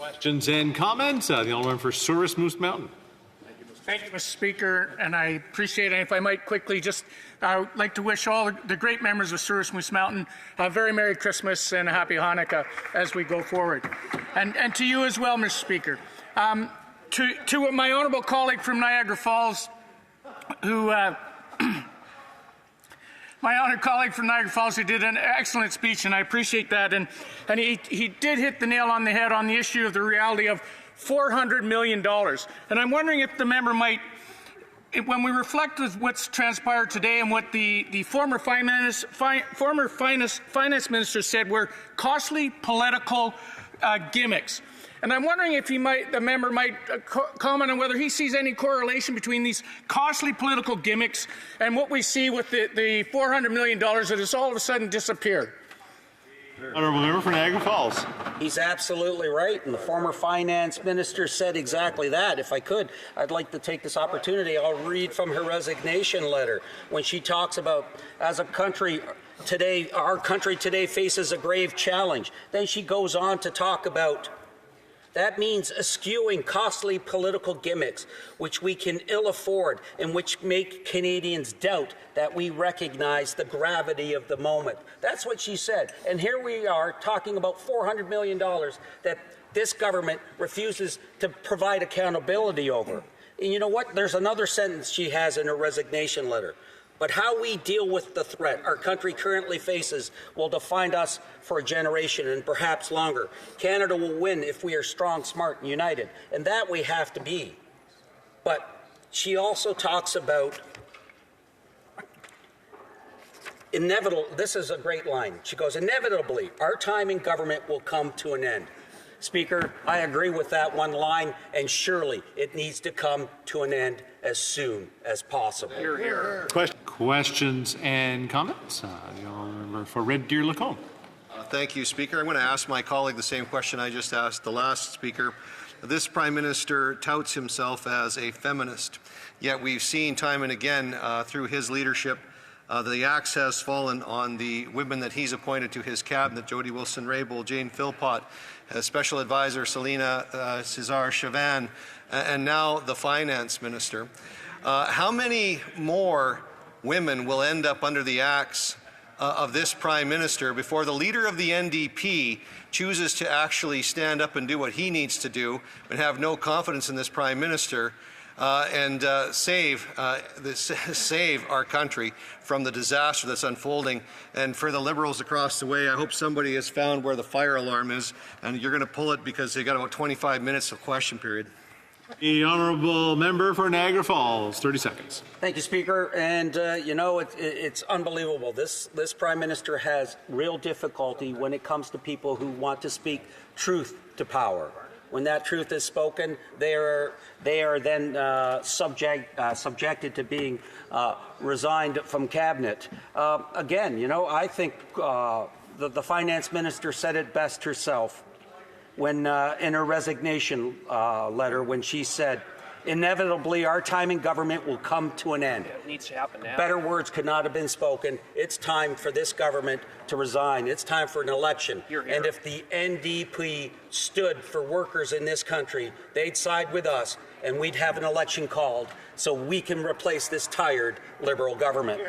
Questions and comments? The Honourable for Souris Moose Mountain. Thank you, Mr. Speaker, and I appreciate it. If I might quickly just like to wish all the great members of Souris Moose Mountain a very Merry Christmas and a Happy Hanukkah as we go forward. And to you as well, Mr. Speaker. To my honourable colleague from Niagara Falls, who my honoured colleague from Niagara Falls, who did an excellent speech, and I appreciate that. And he did hit the nail on the head on the issue of the reality of $400 million. And I'm wondering if the member might, when we reflect on what's transpired today and what the former finance minister said were costly political gimmicks. And I'm wondering if the member might comment on whether he sees any correlation between these costly political gimmicks and what we see with the $400 million that has all of a sudden disappeared. Honourable member for Niagara Falls. He's absolutely right, and the former finance minister said exactly that. If I could, I'd like to take this opportunity. I'll read from her resignation letter when she talks about, as a country today, our country today faces a grave challenge. Then she goes on to talk about that means eschewing costly political gimmicks, which we can ill afford and which make Canadians doubt that we recognize the gravity of the moment. That's what she said. And here we are talking about $400 million that this government refuses to provide accountability over. And you know what? There's another sentence she has in her resignation letter. But how we deal with the threat our country currently faces will define us for a generation and perhaps longer. Canada will win if we are strong, smart, and united, and that we have to be. But she also talks about this is a great line. She goes, inevitably, our time in government will come to an end. Speaker, I agree with that one line, and surely it needs to come to an end as soon as possible. Hear, hear. Questions and comments? The Honourable for Red Deer Lacombe. Thank you, Speaker. I'm going to ask my colleague the same question I just asked the last Speaker. This Prime Minister touts himself as a feminist, yet we've seen time and again through his leadership the axe has fallen on the women that he's appointed to his cabinet: Jody Wilson-Raybould, Jane Philpott, Special Advisor Selina Cesar-Chavannes, and now the Finance Minister. How many more women will end up under the axe of this Prime Minister before the leader of the NDP chooses to actually stand up and do what he needs to do and have no confidence in this Prime Minister and save our country from the disaster that's unfolding? And for the Liberals across the way, I hope somebody has found where the fire alarm is, and you're going to pull it because they've got about 25 minutes of question period. The Honourable member for Niagara Falls, 30 seconds. Thank you, Speaker. And you know, it's unbelievable. This Prime Minister has real difficulty when it comes to people who want to speak truth to power. When that truth is spoken, they are then subjected to being resigned from cabinet. Again, you know, I think the Finance Minister said it best herself when in her resignation letter, when she said, inevitably our time in government will come to an end. It needs to happen now. Better words could not have been spoken. It's time for this government to resign. It's time for an election. Hear, hear. And if the NDP stood for workers in this country, they'd side with us and we'd have an election called so we can replace this tired Liberal government.